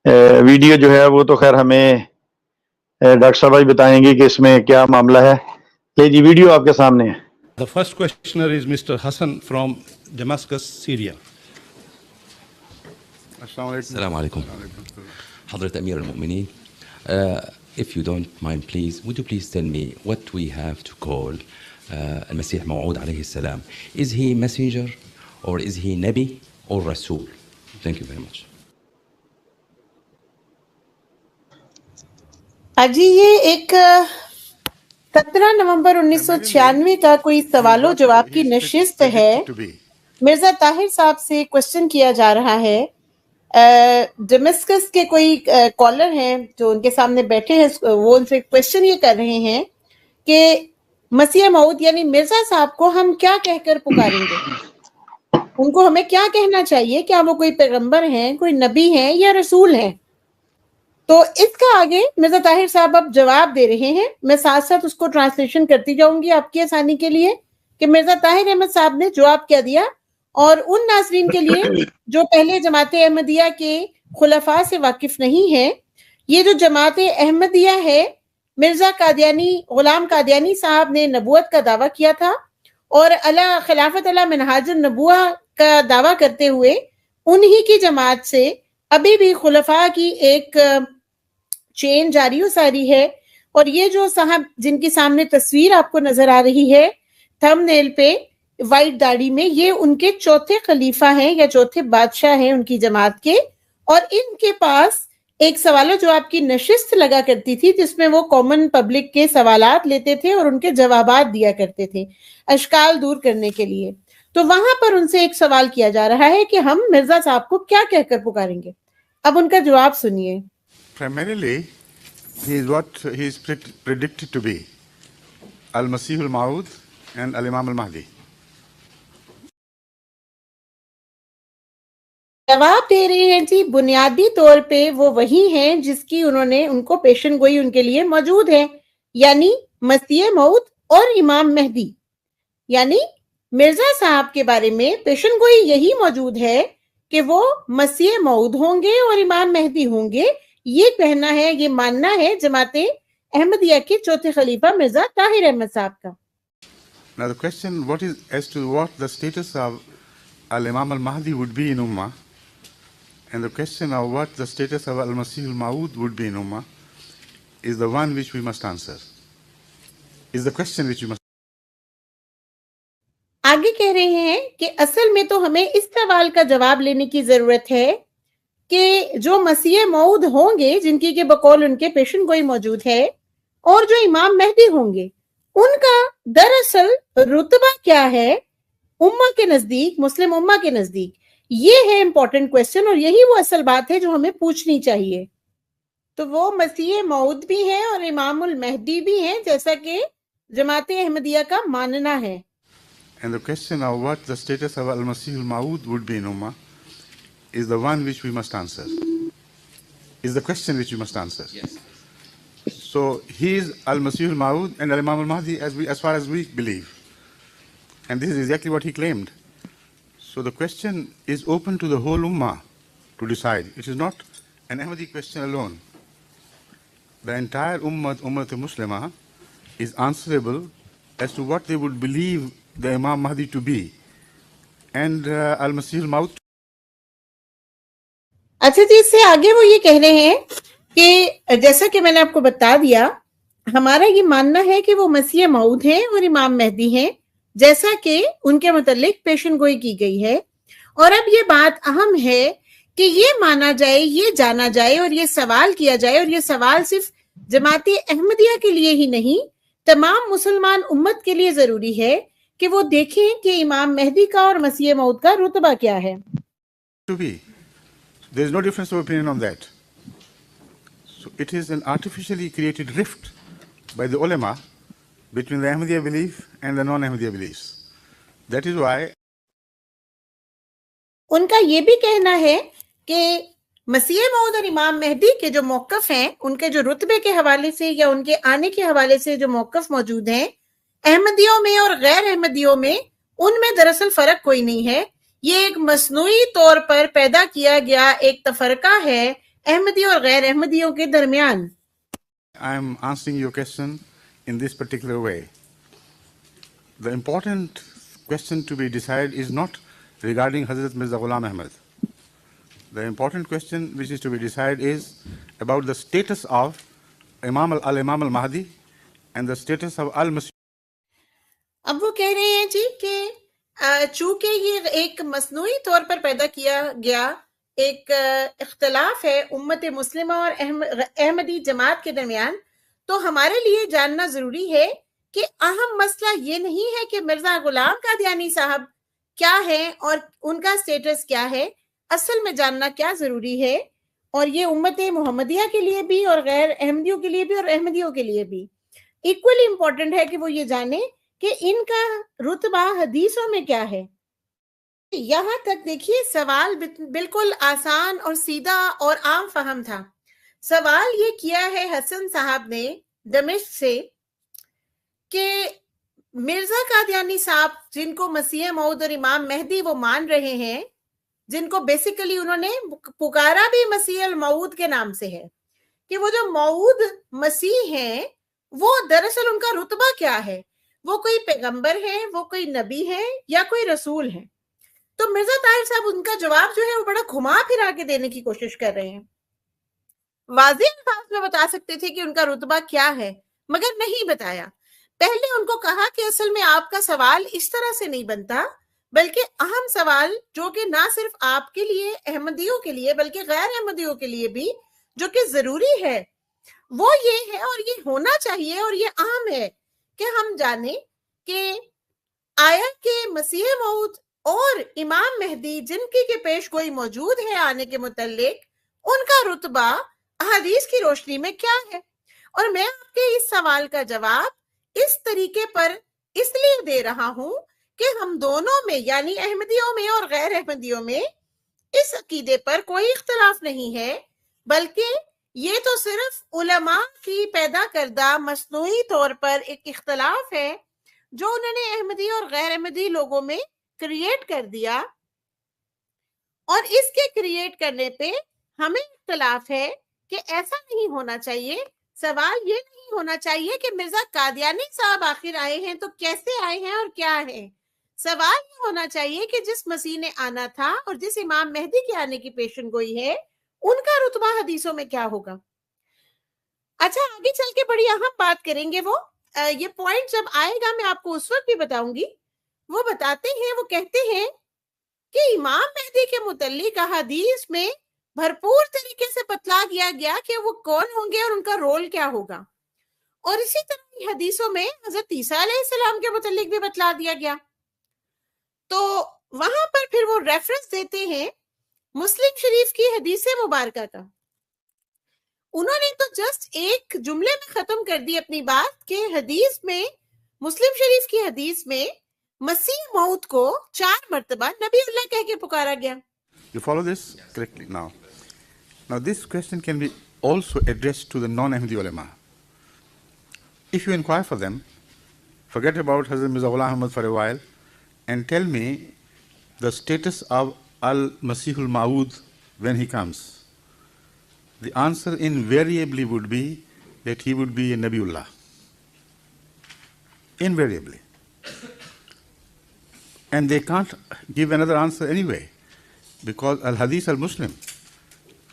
Video جو ہے وہ تو خیر ہمیں ڈاکٹر صاحب ہی بتائیں گے کہ اس میں کیا معاملہ ہے. لے جی ویڈیو آپ کے سامنے ہے. The first questioner is Mr. Hassan from Damascus, Syria. السلام عليكم حضرة أمير المؤمنين. If you don't mind, please, would you please tell me what we have to call المسيح موعود عليه السلام? Is he messenger or is he Nabi or Rasul? Thank you very much. جی یہ ایک 17 نومبر 1996 کا کوئی سوال و جواب کی نشست ہے. مرزا طاہر صاحب سے کوشچن کیا جا رہا ہے. ڈیمسکس کے کوئی کالر ہیں جو ان کے سامنے بیٹھے ہیں, وہ ان سے کوشچن یہ کر رہے ہیں کہ مسیح موعود یعنی مرزا صاحب کو ہم کیا کہہ کر پکاریں گے, ان کو ہمیں کیا کہنا چاہیے, کیا وہ کوئی پیغمبر ہیں, کوئی نبی ہیں یا رسول ہیں؟ تو اس کا آگے مرزا طاہر صاحب اب جواب دے رہے ہیں. میں ساتھ ساتھ اس کو ٹرانسلیشن کرتی جاؤں گی آپ کی آسانی کے لیے کہ مرزا طاہر احمد صاحب نے جواب کیا دیا. اور ان ناظرین کے لیے جو پہلے جماعت احمدیہ کے خلفاء سے واقف نہیں ہیں, یہ جو جماعت احمدیہ ہے, مرزا قادیانی غلام قادیانی صاحب نے نبوت کا دعویٰ کیا تھا اور خلافت علی منہاج النبوہ کا دعویٰ کرتے ہوئے انہی کی جماعت سے ابھی بھی خلفاء کی ایک چین جاری و ساری ہے. اور یہ جو صاحب جن کی سامنے تصویر آپ کو نظر آ رہی ہے تھم نیل پہ وائٹ داڑھی میں, یہ ان کے چوتھے خلیفہ ہیں یا چوتھے بادشاہ ہیں ان کی جماعت کے. اور ان کے پاس ایک سوال و جواب کی نشست لگا کرتی تھی جس میں وہ کامن پبلک کے سوالات لیتے تھے اور ان کے جوابات دیا کرتے تھے اشکال دور کرنے کے لیے. تو وہاں پر ان سے ایک سوال کیا جا رہا ہے کہ ہم مرزا صاحب کو کیا کہہ کر پکاریں گے. اب ان کا جواب سنیے. Primarily, he is what he is predicted to be, Al-Masih al-Ma'ud and Al-Imam al-Mahdi. جواب دے رہے ہیں جی, بنیادی طور پہ وہ وہی ہیں جس کی انہوں نے ان کو پیشن گوئی ان کے لیے موجود ہے, یعنی مسیح موعود اور امام مہدی. یعنی مرزا صاحب کے بارے میں پیشن گوئی یہی موجود ہے کہ وہ مسیح موعود ہوں گے اور امام مہدی ہوں گے. یہ کہنا ہے, یہ ماننا ہے جماعت احمدیہ کے چوتھے خلیفہ مرزا طاہر احمد صاحب کا. Now the question as to what the status of Al-Imam al-Mahdi would be in Ummah, and the question of what the status of Al-Masih al-Ma'ud would be in Ummah is the one which we must answer. Is the question which we must. آگے کہہ رہے ہیں کہ اصل میں تو ہمیں اس سوال کا جواب لینے کی ضرورت ہے کہ جو مسیح موعود ہوں گے جن کی کہ بقول ان کے پیشن گوئی موجود ہے اور جو امام مہدی ہوں گے, ان کا دراصل رتبہ کیا ہے امہ کے نزدیک, مسلم امہ کے نزدیک. یہ ہے امپورٹنٹ کویسچن اور یہی وہ اصل بات ہے جو ہمیں پوچھنی چاہیے. تو وہ مسیح موعود بھی ہیں اور امام المہدی بھی ہیں جیسا کہ جماعت احمدیہ کا ماننا ہے. And the question of what the status of Al-Masih al-Ma'ud would be in Ummah is the one which we must answer. Is the question which we must answer. Yes. So he is Al-Masih al-Ma'ud and Al-Imam al-Mahdi as far as we believe. And this is exactly what he claimed. So the question is open to the whole Ummah to decide. It is not an Ahmadi question alone. The entire Ummah Muslimah is answerable as to what they would believe the Imam Mahdi to be and Al-Masih al-Maud. اچھا جی, اس سے آگے وہ یہ کہہ رہے ہیں کہ جیسا کہ میں نے آپ کو بتا دیا, ہمارا یہ ماننا ہے کہ وہ مسیح موعود ہیں اور امام مہدی ہیں جیسا کہ ان کے متعلق پیشن گوئی کی گئی ہے. اور اب یہ بات اہم ہے کہ یہ مانا جائے, یہ جانا جائے اور یہ سوال کیا جائے, اور یہ سوال صرف جماعت احمدیہ کے لیے ہی نہیں تمام مسلمان امت کے لیے ضروری ہے کہ وہ دیکھیں کہ امام مہدی کا اور مسیح موعود کا رتبہ کیا ہے. To be. There is no difference of opinion on that. So it is an artificially created rift by the ulama between the Ahmadiyya belief and the non-Ahmadiyya beliefs. That is why ان کا یہ بھی کہنا ہے کہ مسیح موعود اور امام مہدی کے جو موقف ہیں, ان کے جو رتبے کے حوالے سے یا ان کے آنے کے حوالے سے جو موقف موجود ہیں احمدیوں میں اور غیر احمدیوں میں, ان میں دراصل فرق کوئی نہیں ہے. یہ ایک مصنوعی طور پر پیدا کیا گیا ایک تفرقہ ہے احمدی اور غیر احمدیوں کے درمیان. I am answering your question in this particular way. The important question to be decided is not regarding Hazrat Mirza Ghulam Ahmad. The important question which is to be decided is about the status of Imam al-Mahdi and the status of al-Masih. اب وہ کہہ رہے ہیں جی کہ چونکہ یہ ایک مصنوعی طور پر پیدا کیا گیا ایک اختلاف ہے امت مسلمہ اور احمدی جماعت کے درمیان، تو ہمارے لیے جاننا ضروری ہے کہ اہم مسئلہ یہ نہیں ہے کہ مرزا غلام قادیانی صاحب کیا ہیں اور ان کا سٹیٹس کیا ہے. اصل میں جاننا کیا ضروری ہے، اور یہ امت محمدیہ کے لیے بھی اور غیر احمدیوں کے لیے بھی اور احمدیوں کے لیے بھی ایکولی امپورٹنٹ ہے کہ وہ یہ جانیں کہ ان کا رتبہ حدیثوں میں کیا ہے. یہاں تک دیکھیے سوال بالکل آسان اور سیدھا اور عام فہم تھا. سوال یہ کیا ہے حسن صاحب نے دمشق سے کہ مرزا قادیانی صاحب جن کو مسیح موعود اور امام مہدی وہ مان رہے ہیں، جن کو بیسیکلی انہوں نے پکارا بھی مسیح الموعود کے نام سے ہے، کہ وہ جو موعود مسیح ہیں وہ دراصل ان کا رتبہ کیا ہے، وہ کوئی پیغمبر ہے، وہ کوئی نبی ہے یا کوئی رسول ہے. تو مرزا طاہر صاحب ان کا جواب جو ہے وہ بڑا گھما پھرا کے دینے کی کوشش کر رہے ہیں. واضح الفاظ میں بتا سکتے تھے کہ ان کا رتبہ کیا ہے، مگر نہیں بتایا. پہلے ان کو کہا کہ اصل میں آپ کا سوال اس طرح سے نہیں بنتا، بلکہ اہم سوال جو کہ نہ صرف آپ کے لیے احمدیوں کے لیے بلکہ غیر احمدیوں کے لیے بھی جو کہ ضروری ہے وہ یہ ہے، اور یہ ہونا چاہیے اور یہ اہم ہے کہ ہم جانیں کہ آیا کہ مسیح موعود اور امام مہدی جن کی پیش گوئی موجود ہے آنے کے متعلق، ان کا رتبہ احادیث کی روشنی میں کیا ہے. اور میں آپ کے اس سوال کا جواب اس طریقے پر اس لیے دے رہا ہوں کہ ہم دونوں میں یعنی احمدیوں میں اور غیر احمدیوں میں اس عقیدے پر کوئی اختلاف نہیں ہے، بلکہ یہ تو صرف علماء کی پیدا کردہ مصنوعی طور پر ایک اختلاف ہے جو انہوں نے احمدی اور غیر احمدی لوگوں میں کریٹ کر دیا، اور اس کے کریٹ کرنے پہ ہمیں اختلاف ہے کہ ایسا نہیں ہونا چاہیے. سوال یہ نہیں ہونا چاہیے کہ مرزا قادیانی صاحب آخر آئے ہیں تو کیسے آئے ہیں اور کیا ہے. سوال یہ ہونا چاہیے کہ جس مسیح نے آنا تھا اور جس امام مہدی کے آنے کی پیشن گوئی ہے ان کا رتبہ حدیثوں میں کیا ہوگا. اچھا آگے چل کے بڑی اہم بات کریں گے، وہ یہ پوائنٹ جب آئے گا میں آپ کو اس وقت بھی بتاؤں گی. وہ بتاتے ہیں، وہ کہتے ہیں کہ امام مہدی کے متعلق احادیث میں بھرپور طریقے سے بتلا دیا گیا کہ وہ کون ہوں گے اور ان کا رول کیا ہوگا، اور اسی طرح حدیثوں میں حضرت عیسیٰ علیہ السلام کے متعلق بھی بتلا دیا گیا. تو وہاں پر پھر وہ ریفرنس دیتے ہیں مسلم شریف کی حدیث مبارکہ کا. انہوں نے تو جسٹ ایک جملے میں ختم کر دی اپنی بات کہ حدیث میں مسلم شریف کی حدیث میں مسیح موعود کو 4 مرتبہ نبی اللہ کہہ کے پکارا گیا. You follow this correctly now. Now this question can be also addressed to the non-Ahmadi ulama. If you inquire for them, forget about Hazrat Mirza Ghulam Ahmad for a while and tell me the status of al-Masih al-Ma'ud when he comes. The answer invariably would be that he would be a Nabiullah. Invariably. And they can't give another answer anyway, because al-Hadith al-Muslim,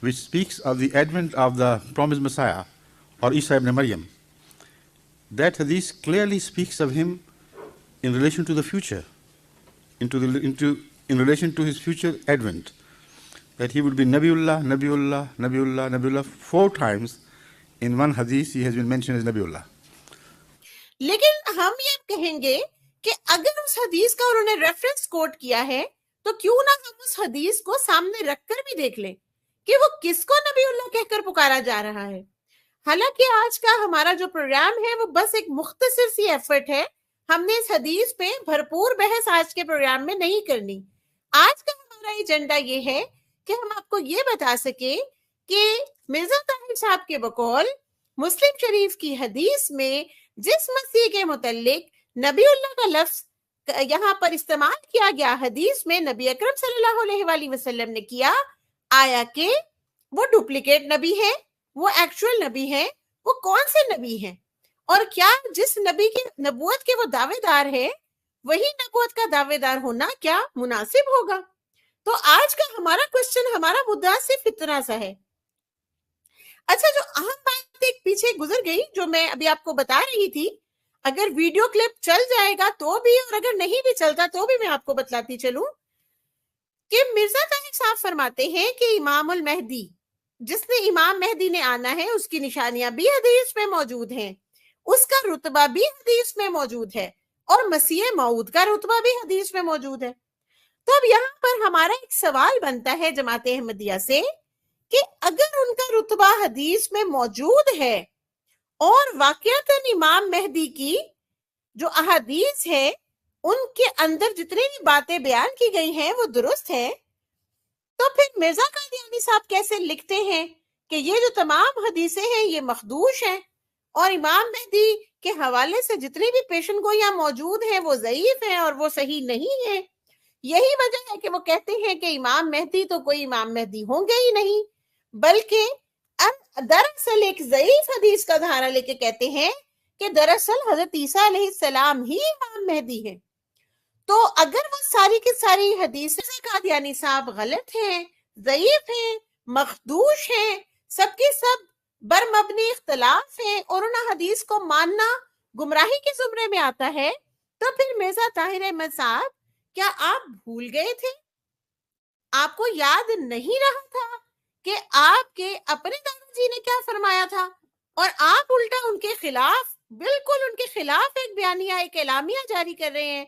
which speaks of the advent of the promised Messiah, or Isa ibn Maryam, that hadith clearly speaks of him in relation to the future, in relation to his future advent, that he would be Nabiullah, Nabiullah, Nabiullah, Nabiullah. 4 times in one hadith he has been mentioned as Nabiullah. لیکن ہم یہ کہیں گے کہ اگر اس حدیث کا انہوں نے ریفرنس کوٹ کیا ہے تو کیوں نہ ہم اس حدیث کو سامنے رکھ کر بھی دیکھ لیں کہ وہ کس کو نبی اللہ کہہ کر پکارا جا رہا ہے. حالانکہ آج کا ہمارا جو پروگرام ہے وہ بس ایک مختصر سی ایفرٹ ہے، ہم نے اس حدیث پہ بھرپور بحث آج کے پروگرام میں نہیں کرنی. آج کا ہمارا ایجنڈا یہ ہے کہ ہم آپ کو یہ بتا سکیں کہ مرزا طاہر صاحب کے بقول مسلم شریف کی حدیث میں جس مسیح کے متعلق نبی اللہ کا لفظ یہاں پر استعمال کیا گیا حدیث میں نبی اکرم صلی اللہ علیہ وآلہ وسلم نے کیا، آیا کہ وہ ڈپلیکیٹ نبی ہے, وہ ایکچوئل نبی ہے, وہ کون سے نبی ہیں, اور کیا جس نبی کی نبوت کے وہ دعوے دار ہے وہی نبوت کا دعوے دار ہونا کیا مناسب ہوگا. تو آج کا ہمارا کوشچن, ہمارا مدعا صرف اتنا سا ہے. اچھا, جو اہم بات ایک پیچھے گزر گئی جو میں ابھی آپ کو بتا رہی تھی, اگر ویڈیو کلپ چل جائے گا تو بھی اور اگر نہیں بھی چلتا تو بھی میں آپ کو بتلاتی چلوں کہ مرزا طاہر صاحب فرماتے ہیں کہ امام المہدی, جس نے امام مہدی نے آنا ہے, اس کی نشانیاں بھی حدیث میں موجود ہیں, اس کا رتبہ بھی حدیث میں موجود ہے, اور مسیح موعود کا رتبہ بھی حدیث میں موجود ہے. تو اب یہاں پر ہمارا ایک سوال بنتا ہے جماعت احمدیہ سے کہ اگر ان کا رتبہ حدیث میں موجود ہے اور واقعتاً امام مہدی کی جو احادیث ہے ان کے اندر جتنی بھی باتیں بیان کی گئی ہیں وہ درست ہے, تو پھر مرزا قادیانی صاحب کیسے لکھتے ہیں کہ یہ جو تمام حدیثیں ہیں یہ مخدوش ہیں اور امام مہدی کے حوالے سے جتنی بھی پیشن گوئیاں موجود ہیں وہ ضعیف ہیں اور وہ صحیح نہیں ہیں. یہی وجہ ہے کہ وہ کہتے ہیں کہ امام مہدی تو کوئی امام مہدی ہوں گے ہی نہیں, بلکہ دراصل ایک ضعیف حدیث کا سہارا لے کے کہتے ہیں کہ دراصل حضرت عیسیٰ علیہ السلام ہی امام مہدی ہے. تو اگر وہ ساری کی ساری حدیثیں قادیانی صاحب غلط ہیں, ضعیف ہیں, مخدوش ہیں, سب کے سب برمبنی اختلاف ہیں اور ان حدیث کو ماننا گمراہی کے زمرے میں آتا ہے, تو پھر مرزا طاہر احمد صاحب کیا آپ بھول گئے تھے؟ آپ کو یاد نہیں رہا تھا کہ آپ کے اپنے دادا جی نے کیا فرمایا تھا, اور آپ الٹا ان کے خلاف, بالکل ان کے خلاف ایک بیانیہ, ایک اعلامیہ جاری کر رہے ہیں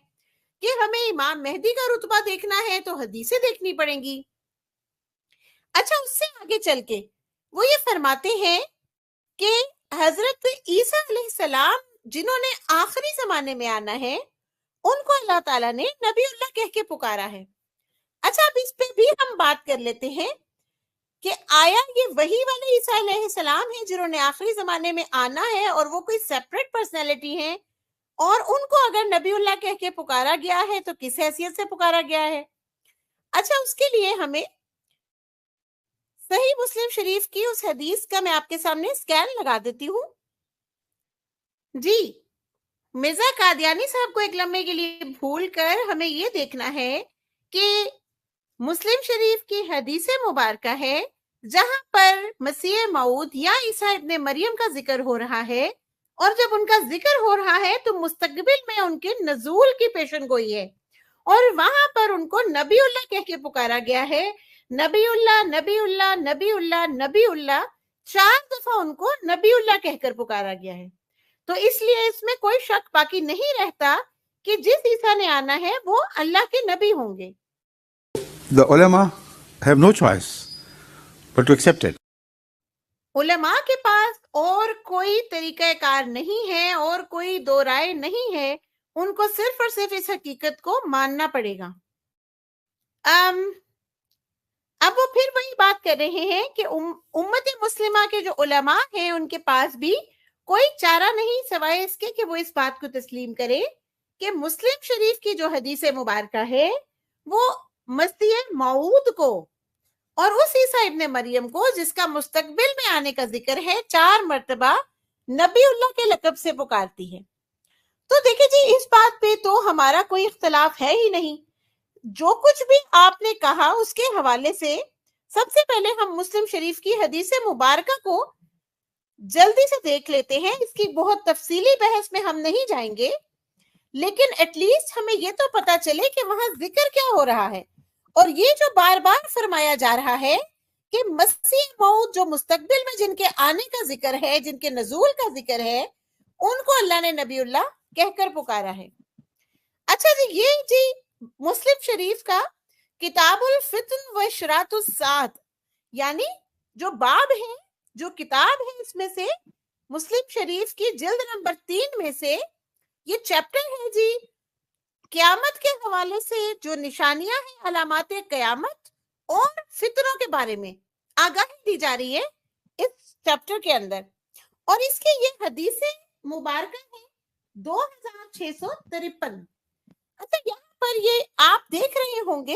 کہ ہمیں امام مہدی کا رتبہ دیکھنا ہے تو حدیثیں دیکھنی پڑیں گی. اچھا, اس سے آگے چل کے وہ یہ فرماتے ہیں کہ حضرت عیسیٰ علیہ السلام جنہوں نے آخری زمانے میں آنا ہے ان کو اللہ تعالیٰ نے نبی اللہ کہہ کے پکارا ہے. اچھا, اب اس پہ بھی ہم بات کر لیتے ہیں کہ آیا یہ وہی والے عیسیٰ علیہ السلام ہیں جنہوں نے آخری زمانے میں آنا ہے اور وہ کوئی سیپریٹ پرسنالٹی ہیں, اور ان کو اگر نبی اللہ کہہ کے پکارا گیا ہے تو کس حیثیت سے پکارا گیا ہے؟ اچھا, اس کے لیے ہمیں صحیح مسلم شریف کی اس حدیث کا میں آپ کے سامنے سکین لگا دیتی ہوں. جی, مرزا قادیانی صاحب کو ایک لمحے کے لیے بھول کر ہمیں یہ دیکھنا ہے کہ مسلم شریف کی حدیث مبارکہ ہے جہاں پر مسیح موعود یا عیسیٰ ابن مریم کا ذکر ہو رہا ہے, اور جب ان کا ذکر ہو رہا ہے تو مستقبل میں ان کے نزول کی پیشن گوئی ہے, اور وہاں پر ان کو نبی اللہ کہہ کے پکارا گیا ہے. نبی اللہ, نبی اللہ, نبی اللہ, نبی اللہ, 4 دفعہ ان کو نبی اللہ کہہ کر پکارا گیا ہے. تو اس لیے اس میں کوئی شک باقی نہیں رہتا کہ جس عیسیٰ نے آنا ہے وہ اللہ کے نبی ہوں گے. The ulama have no choice but to accept it. علماء کے پاس اور کوئی طریقہ کار نہیں ہے اور کوئی دو رائے نہیں ہے, ان کو صرف اور صرف اس حقیقت کو ماننا پڑے گا. اب وہ پھر وہی بات کر رہے ہیں کہ امت مسلمہ کے جو علماء ہیں ان کے پاس بھی کوئی چارہ نہیں سوائے اس کے کہ وہ اس بات کو تسلیم کرے کہ مسلم شریف کی جو حدیث مبارکہ ہے وہ مسیح موعود کو اور اس عیسیٰ ابن مریم کو جس کا مستقبل میں آنے کا ذکر ہے 4 مرتبہ نبی اللہ کے لقب سے پکارتی ہے. تو دیکھیں جی, اس بات پہ تو ہمارا کوئی اختلاف ہے ہی نہیں. جو کچھ بھی آپ نے کہا اس کے حوالے سے سب سے پہلے ہم مسلم شریف کی حدیث مبارکہ کو جلدی سے دیکھ لیتے ہیں. اس کی بہت تفصیلی بحث میں ہم نہیں جائیں گے, لیکن ایٹ لیسٹ ہمیں یہ تو پتا چلے کہ وہاں ذکر کیا ہو رہا ہے. اور یہ جو بار بار فرمایا جا رہا ہے کہ مسیح موعود جو مستقبل میں جن کے آنے کا ذکر ہے, جن کے نزول کا ذکر ہے, ان کو اللہ نے نبی اللہ کہہ کر پکارا ہے. اچھا جی, یہ جی مسلم شریف کا کتاب الفتن و اشراط الساعۃ یعنی جو باب ہے, جو کتاب ہے, اس میں سے مسلم شریف کی جلد نمبر 3 میں سے یہ چیپٹر ہے جی قیامت کے حوالے سے جو نشانیاں ہیں, علامات قیامت اور فتنوں کے بارے میں آگاہی دی جا رہی ہے اس چیپٹر کے اندر. اور اس کی یہ حدیث مبارکہ ہے 2653. اچھا, یہاں پر یہ آپ دیکھ رہے ہوں گے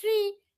3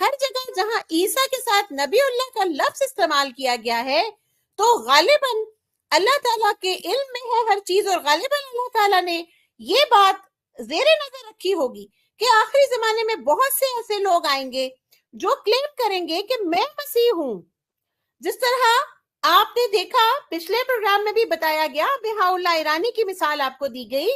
ہر جگہ جہاں عیسیٰ کے ساتھ نبی اللہ کا لفظ استعمال کیا گیا ہے تو غالباً اللہ تعالیٰ کے علم میں ہے ہر چیز، اور غالباً اللہ تعالیٰ نے یہ بات زیر نظر رکھی ہوگی کہ آخری زمانے میں بہت سے ایسے لوگ آئیں گے جو کلیم کریں گے کہ میں مسیح ہوں. جس طرح آپ نے دیکھا پچھلے پروگرام میں بھی بتایا گیا، بہاء اللہ ایرانی کی مثال آپ کو دی گئی.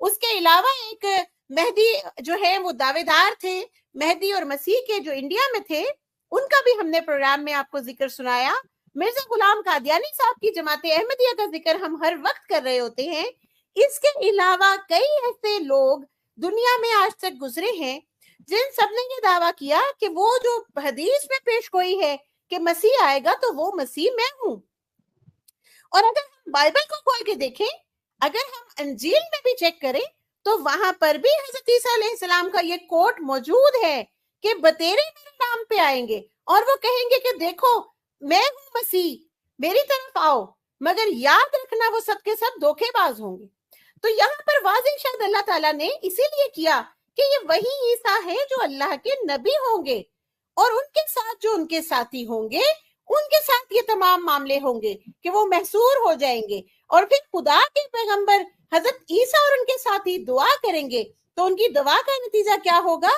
اس کے علاوہ ایک مہدی جو ہے وہ دعوے دار تھے، مہدی اور مسیح کے جو انڈیا میں تھے، ان کا بھی ہم نے پروگرام میں آپ کو ذکر سنایا. مرزا غلام قادیانی صاحب کی جماعت احمدیہ کا ذکر ہم ہر وقت کر رہے ہوتے ہیں. اس کے علاوہ کئی ایسے لوگ دنیا میں آج تک گزرے ہیں جن سب نے یہ دعویٰ کیا کہ وہ جو حدیث میں پیش گوئی ہے کہ مسیح آئے گا تو وہ مسیح میں ہوں. اور اگر ہم بائبل کو کھول کے دیکھیں، اگر ہم انجیل میں بھی چیک کریں تو وہاں پر بھی حضرت عیسیٰ علیہ السلام کا یہ کوٹ موجود ہے کہ بتیرے میرے نام پہ آئیں گے اور وہ کہیں گے کہ دیکھو میں ہوں مسیح، میری طرف آؤ، مگر یاد رکھنا وہ سب کے سب دھوکے باز ہوں گے. تو یہاں پر واضح شاید اللہ تعالیٰ نے اسی لیے کیا کہ یہ وہی عیسیٰ ہے جو اللہ کے نبی ہوں گے، اور ان کے ساتھ جو ان کے ساتھی ہوں گے ان کے ساتھ یہ تمام معاملے ہوں گے کہ وہ محصور ہو جائیں گے، اور پھر خدا کے پیغمبر حضرت عیسیٰ اور ان کے ساتھی دعا کریں گے تو ان کی دعا کا نتیجہ کیا ہوگا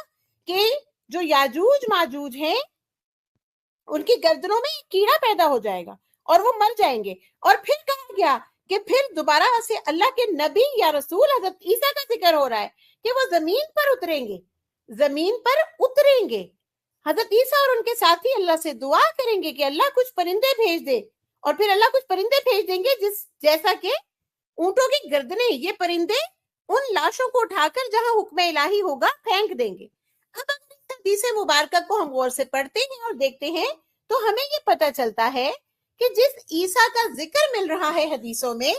کہ جو یاجوج ماجوج ہیں ان کی گردنوں میں ایک کیڑا پیدا ہو جائے گا اور وہ مر جائیں گے. اور پھر کہا گیا کہ پھر دوبارہ سے اللہ کے نبی یا رسول حضرت عیسیٰ کا ذکر ہو رہا ہے کہ وہ زمین پر اتریں گے، زمین پر اتریں گے. حضرت عیسیٰ اور ان کے ساتھی اللہ سے دعا کریں گے کہ اللہ کچھ پرندے بھیج دے، اور پھر اللہ کچھ پرندے بھیج دیں گے جیسا کہ اونٹوں کی گردنیں، یہ پرندے ان لاشوں کو اٹھا کر جہاں حکم الہی ہوگا پھینک دیں گے. اب اگر اس حدیث مبارکہ کو ہم غور سے پڑھتے ہیں اور دیکھتے ہیں تو ہمیں یہ پتہ چلتا ہے کہ جس عیسیٰ کا ذکر مل رہا ہے حدیثوں میں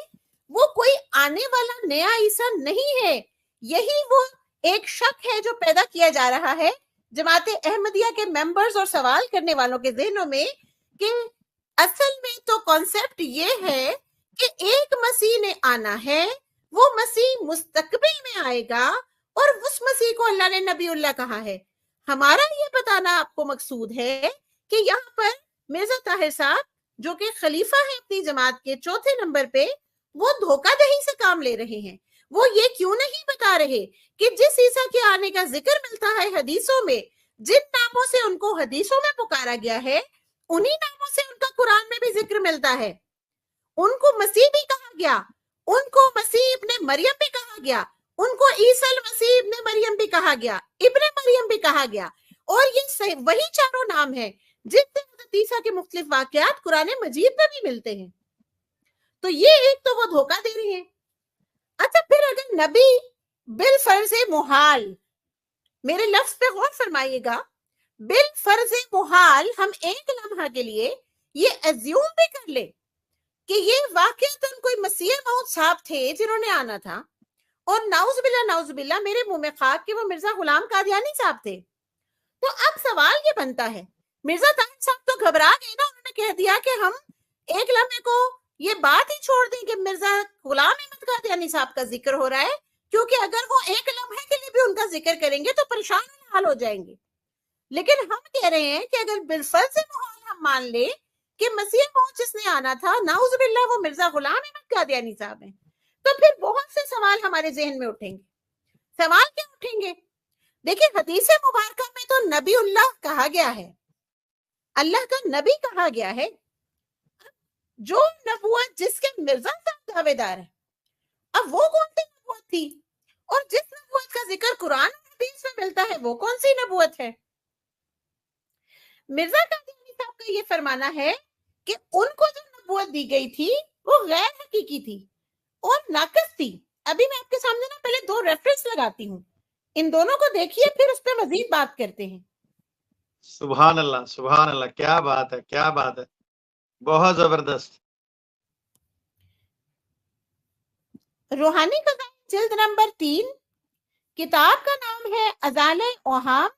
وہ کوئی آنے والا نیا عیسیٰ نہیں ہے. یہی وہ ایک شک ہے جو پیدا کیا جا رہا ہے جماعت احمدیہ کے ممبرز اور سوال کرنے والوں کے ذہنوں میں کہ اصل میں تو کانسیپٹ یہ ہے کہ ایک مسیح نے آنا ہے، وہ مسیح مستقبل میں آئے گا، اور اس مسیح کو اللہ نے نبی اللہ کہا ہے. ہمارا یہ بتانا آپ کو مقصود ہے کہ یہاں پر مرزا طاہر صاحب جو کہ خلیفہ ہے اپنی جماعت کے چوتھے نمبر پہ، وہ دھوکہ دہی سے کام لے رہے ہیں. وہ یہ کیوں نہیں بتا رہے کہ جس عیسیٰ کے آنے کا ذکر ملتا ہے حدیثوں میں، جن ناموں سے ان کو حدیثوں میں پکارا گیا ہے انہی ناموں سے ان کا قرآن میں بھی ذکر ملتا ہے. ان کو مسیح بھی کہا گیا، ان کو مسیح ابن مریم بھی کہا گیا، ان کو عیسیٰ المسیح ابن مریم بھی کہا گیا، ابن مریم بھی کہا گیا، اور یہ وہی چاروں نام ہیں جن سے حضرت عیسیٰ کے مختلف واقعات قرآن مجید میں بھی ملتے ہیں. تو یہ ایک تو وہ دھوکہ دے رہے ہیں. اچھا، پھر اگر نبی بالفرض محال، میرے لفظ پہ غور فرمائیے گا، بالفرض محال ہم ایک لمحہ کے لیے یہ ایزیوم بھی کر لیں کہ یہ واقعتاً کوئی مسیح موعود صاحب تھے جنہوں نے آنا تھا، اور نعوذ باللہ میرے منہ میں خاک کہ وہ مرزا غلام قادیانی صاحب تھے، تو اب سوال یہ بنتا ہے، مرزا طاہر صاحب تو گھبرا گئے نا، انہوں نے کہہ دیا کہ ہم ایک لمحے کو یہ بات ہی چھوڑ دیں کہ مرزا غلام احمد قادیانی صاحب کا ذکر ہو رہا ہے، کیونکہ اگر وہ ایک لمحے کے لیے بھی ان کا ذکر کریں گے تو پریشان حال ہو جائیں گے. لیکن ہم کہہ رہے ہیں کہ اگر بالفرض محال ہم مان لیں کہ مسیح موعود جس نے آنا تھا نعوذ باللہ وہ مرزا غلام احمد قادیانی صاحب ہیں، تو پھر بہت سے سوال ہمارے ذہن میں اٹھیں گے. سوال کیا اٹھیں گے؟ دیکھیں، حدیث مبارکہ میں تو نبی اللہ کہا گیا ہے، اللہ کا نبی کہا گیا ہے. جو نبوت جس کے مرزا صاحب دعوے دار ہے، اب وہ کون سی نبوت تھی؟ اور جس نبوت کا ذکر قرآن اور حدیث میں ملتا ہے وہ کون سی نبوت ہے؟ مرزا قادیانی صاحب کا یہ فرمانا ہے کہ ان کو جو نبوت دی گئی تھی وہ غیر حقیقی تھی اور ناقص تھی. ابھی میں آپ کے سامنے نا پہلے 2 ریفرنس لگاتی ہوں، ان دونوں کو دیکھیے پھر اس پہ مزید بات کرتے ہیں. سبحان اللہ، سبحان اللہ، کیا بات ہے، کیا بات ہے، بہت زبردست. روحانی خزائن جلد نمبر 3، کتاب کا نام ہے ازالہ اوہام،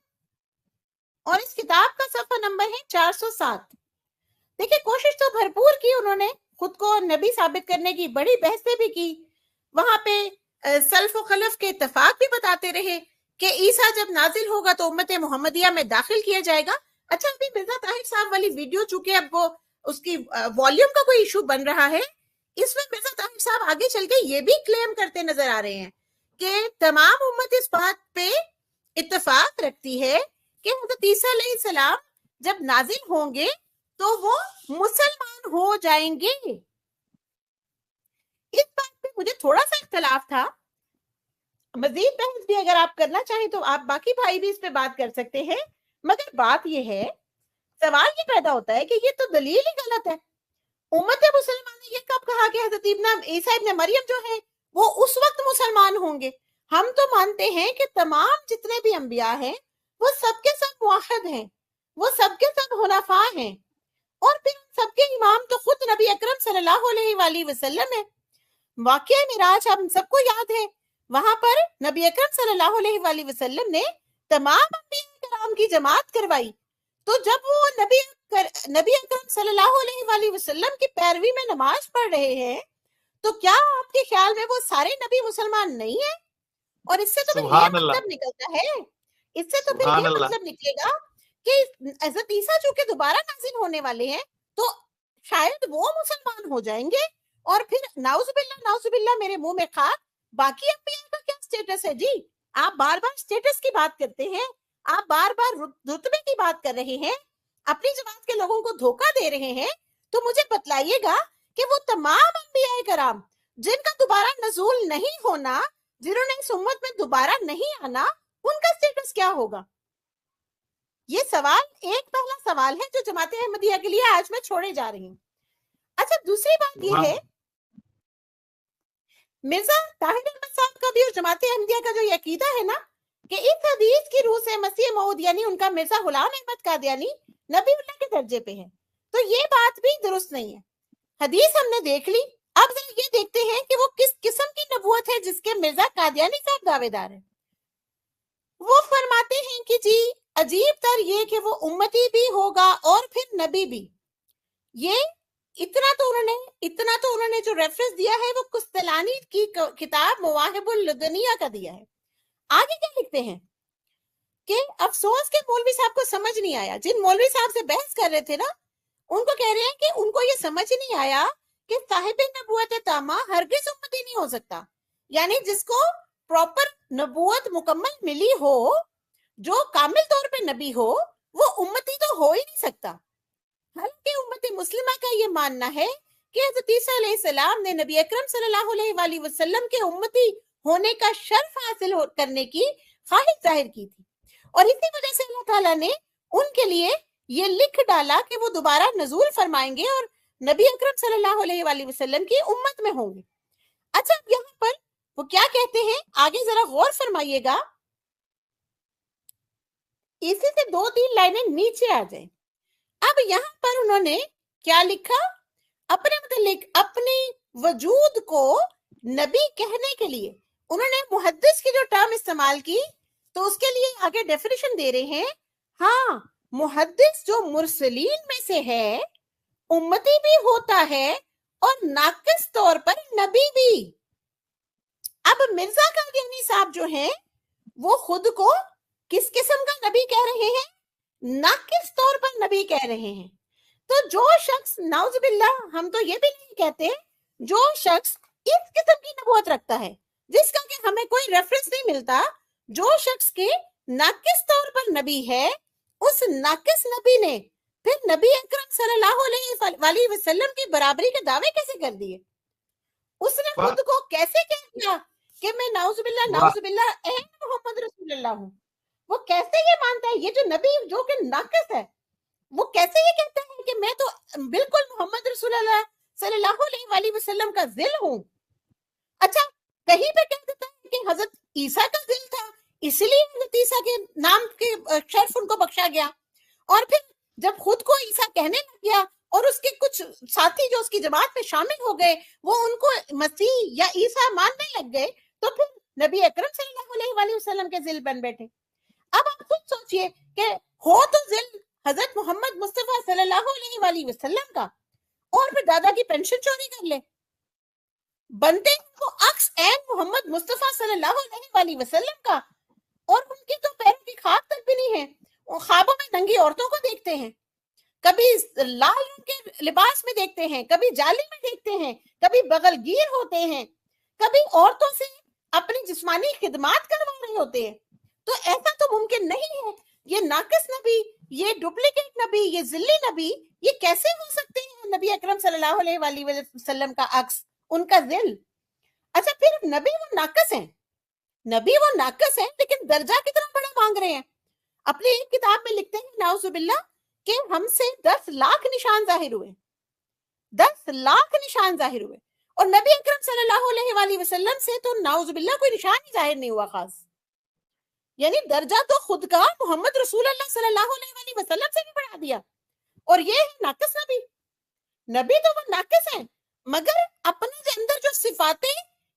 اور اس کتاب کا صفحہ نمبر ہے 407. دیکھیں، کوشش تو بھرپور کی انہوں نے، خود کو نبی ثابت کرنے کی بڑی بحثیں بھی کی، وہاں پہ سلف و خلف کے اتفاق بھی بتاتے رہے کہ عیسیٰ جب نازل ہوگا تو امت محمدیہ میں داخل کیا جائے گا. اچھا ابھی مرزا طاہر صاحب والی ویڈیو چونکہ اب وہ اس کی والیوم کا کوئی ایشو بن رہا ہے, اس میں مرزا طاہر صاحب آگے چل کے یہ بھی کلیم کرتے نظر آ رہے ہیں کہ تمام امت اس بات پہ اتفاق رکھتی ہے کہ حضرت عیسیٰ علیہ السلام جب نازل ہوں گے تو وہ مسلمان ہو جائیں گے. اس بات پہ مجھے تھوڑا سا اختلاف تھا. مزید بحث بھی اگر آپ کرنا چاہیں تو آپ باقی بھائی بھی اس پہ بات کر سکتے ہیں, مگر بات یہ ہے, سوال یہ پیدا ہوتا ہے کہ یہ تو دلیل ہی غلط ہے. امت مسلمان نے یہ کب کہا کہ حضرت عیسیٰ ابن مریم جو ہے وہ اس وقت مسلمان ہوں گے؟ ہم تو مانتے ہیں کہ تمام جتنے بھی انبیاء ہیں وہ سب کے سب موحد ہیں, وہ سب کے سب حنفاء ہیں, اور پھر سب کے امام تو خود نبی اکرم صلی اللہ علیہ وآلہ وسلم ہے. واقعہ معراج ہم سب کو یاد ہے, وہاں پر نبی اکرم صلی اللہ علیہ وآلہ وسلم نے تمام انبیاء کرام کی جماعت کروائی. تو جب وہ نبی اکرم صلی اللہ علیہ وآلہ وسلم کی پیروی میں نماز پڑھ رہے ہیں تو کیا آپ کے خیال میں وہ سارے نبی مسلمان نہیں ہیں؟ اور اس سے تو پھر یہ مطلب نکلتا ہے, اس سے تو پھر یہ مطلب نکلے گا کہ حضرت عیسیٰ چونکہ دوبارہ نازل ہونے والے ہیں تو شاید وہ مسلمان ہو جائیں گے, اور پھر نعوذ باللہ میرے منہ میں خاک باقی انبیاء کا کیا سٹیٹس ہے؟ جی آپ بار بار سٹیٹس کی بات کرتے ہیں, آپ بار بار رتبے کی بات کر رہے ہیں, اپنی جماعت کے لوگوں کو دھوکہ دے رہے ہیں. تو مجھے بتلائیے گا کہ وہ تمام انبیاء کرام جن کا دوبارہ نزول نہیں ہونا, جنہوں نے اس امت میں دوبارہ نہیں آنا, ان کا سٹیٹس کیا ہوگا؟ یہ سوال ایک پہلا سوال ہے جو جماعت احمدیہ کے لیے آج میں چھوڑے جا رہی ہوں. اچھا دوسری بات یہ ہے, مرزا طاہر احمد صاحب کا بھی اور جماعت احمدیہ کا جو یہ عقیدہ ہے نا کہ اس حدیث کی روح سے مسیح موعود یعنی ان کا مرزا غلام احمد قادیانی نبی اللہ کے درجے پہ ہے, تو یہ بات بھی درست نہیں ہے. حدیث ہم نے دیکھ لی, اب ذرا یہ دیکھتے ہیں کہ وہ کس قسم کی نبوت ہے جس کے مرزا قادیانی صاحب دعوے دار ہیں. وہ فرماتے ہیں کہ جی عجیب تر یہ کہ وہ امتی بھی ہوگا اور پھر نبی بھی. یہ اتنا تو انہوں نے جو ریفرنس دیا ہے وہ قسطلانی کی کتاب مواہب اللدنیہ کا دیا ہے. آگے کیا لکھتے ہیں کہ افسوس کے مولوی صاحب کو سمجھ نہیں آیا, جن مولوی صاحب سے بحث کر رہے تھے نا ان کو کہہ رہے ہیں کہ ان کو یہ سمجھ نہیں آیا کہ صاحب نبوت تامہ ہرگز امتی نہیں ہو سکتا, یعنی جس کو پراپر نبوت مکمل ملی ہو, جو کامل طور پہ نبی ہو, وہ امتی تو ہو ہی نہیں سکتا. حالانکہ امت مسلمہ کا یہ ماننا ہے کہ حضرت عیسیٰ علیہ السلام نے نبی اکرم صلی اللہ علیہ وآلہ وسلم کے امتی ہونے کا شرف حاصل کرنے کی خواہش ظاہر کی تھی, اور اسی وجہ سے اللہ تعالیٰ نے ان کے لیے یہ لکھ ڈالا کہ وہ دوبارہ نزول فرمائیں گے اور نبی اکرم صلی اللہ علیہ وآلہ وسلم کی امت میں ہوں گے. اچھا اب یہاں پر وہ کیا کہتے ہیں آگے ذرا غور فرمائیے گا, اسی سے 2-3 لائنیں نیچے آ جائیں. اب یہاں پر انہوں نے کیا لکھا, اپنے متعلق اپنی وجود کو نبی کہنے کے لیے انہوں نے محدث کی جو ٹرم استعمال کی تو اس کے لیے آگے ڈیفینیشن دے رہے ہیں. ہاں محدث جو مرسلین میں سے ہے, امتی بھی ہوتا ہے اور ناقص طور پر نبی بھی. اب مرزا قادیانی صاحب جو ہیں وہ خود کو کس قسم کا نبی کہہ رہے ہیں؟ ناقص طور پر نبی کہہ رہے ہیں. تو جو شخص نعوذ باللہ, ہم تو یہ بھی نہیں کہتے, جو شخص اس قسم کی نبوت رکھتا ہے جس کا کہ ہمیں کوئی ریفرنس نہیں ملتا, جو شخص کے ناقص طور پر نبی ہے, اس ناقص نبی نے پھر نبی اکرم صلی اللہ علیہ وآلہ وسلم کی برابری کے دعوے کیسے کر دیے؟ اس نے خود کو کیسے کہہ دیا کہ میں نعوذ باللہ اے محمد رسول اللہ ہوں؟ وہ کیسے یہ مانتا ہے, یہ جو نبی جو کہ ناقص ہے, وہ کیسے یہ کہتا ہے کہ میں تو بالکل محمد رسول اللہ صلی اللہ علیہ وآلہ وسلم کا ذل ہوں؟ اچھا کہیں پہ کہہ دیتا ہے کہ حضرت عیسیٰ کا ذل تھا اس لیے حضرت عیسیٰ کے نام کے شرف ان کو بخشا گیا, اور پھر جب خود کو عیسیٰ کہنے لگ گیا اور اس کے کچھ ساتھی جو اس کی جماعت میں شامل ہو گئے وہ ان کو مسیح یا عیسیٰ ماننے لگ گئے, تو پھر نبی اکرم صلی اللہ علیہ وآلہ وسلم کے ذل بن بیٹھے. اب آپ خود سوچئے کہ ہو تو ذل حضرت محمد مصطفیٰ صلی اللہ علیہ وآلہ وسلم کا, اور پھر دادا کی پینشن چوری کر لے, بنتے وہ عکس این محمد مصطفیٰ صلی اللہ علیہ وآلہ وسلم کا, اور ان کی تو پیروں کی خاک تک بھی نہیں ہے. وہ خوابوں میں ننگی عورتوں کو دیکھتے ہیں, کبھی لال رنگ کے لباس میں دیکھتے ہیں, کبھی جالی میں دیکھتے ہیں, کبھی بغل گیر ہوتے ہیں, کبھی عورتوں سے اپنی جسمانی خدمات کروا رہے ہوتے ہیں. تو ایسا تو ممکن نہیں ہے. یہ ناقص نبی, یہ ڈپلیکیٹ نبی, یہ ذلی نبی, یہ کیسے ہو سکتے ہیں نبی اکرم صلی اللہ علیہ وآلہ وسلم کا عکس, ان کا ذل. اچھا پھر نبی وہ ناقص ہیں, نبی وہ ناقص ہیں, لیکن درجہ کتنا بڑا مانگ رہے ہیں. اپنی ایک کتاب میں لکھتے ہیں نعوذ باللہ کہ ہم سے 10 لاکھ نشان ظاہر ہوئے, 10 لاکھ نشان ظاہر ہوئے, اور نبی اکرم صلی اللہ علیہ وآلہ وسلم سے تو نعوذ باللہ کوئی نشان ہی ظاہر نہیں ہوا خاص. یعنی درجہ تو خود کا محمد رسول اللہ صلی اللہ علیہ وآلہ وسلم سے بھی بڑھا دیا, اور یہ ہے ناقص نبی. نبی تو وہ ناقص ہیں, مگر اپنے اندر جو صفات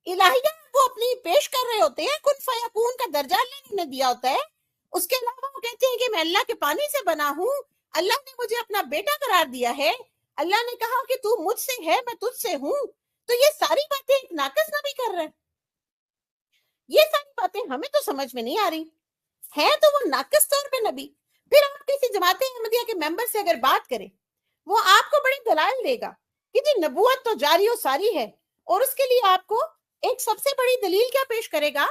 الہیہ وہ اپنی پیش کر رہے ہوتے ہیں, کن فیکون کا درجہ اللہ نے دیا ہوتا ہے. اس کے علاوہ وہ کہتے ہیں کہ میں اللہ کے پانی سے بنا ہوں, اللہ نے مجھے اپنا بیٹا قرار دیا ہے, اللہ نے کہا کہ تو مجھ سے ہے, میں تجھ سے ہوں. تو یہ ساری باتیں ایک ناقص نبی کر رہے ہیں. یہ ساری باتیں ہمیں تو سمجھ میں نہیں آ رہی ہے, تو وہ ناقص طور پہ نبی. پھر آپ کسی جماعت احمدیہ کے ممبر سے اگر بات کریں, وہ آپ کو بڑے دلائل دے گا کہ جی نبوت تو جاری و ساری ہے, اور اس کے لیے آپ کو ایک سب سے بڑی دلیل کیا پیش کرے گا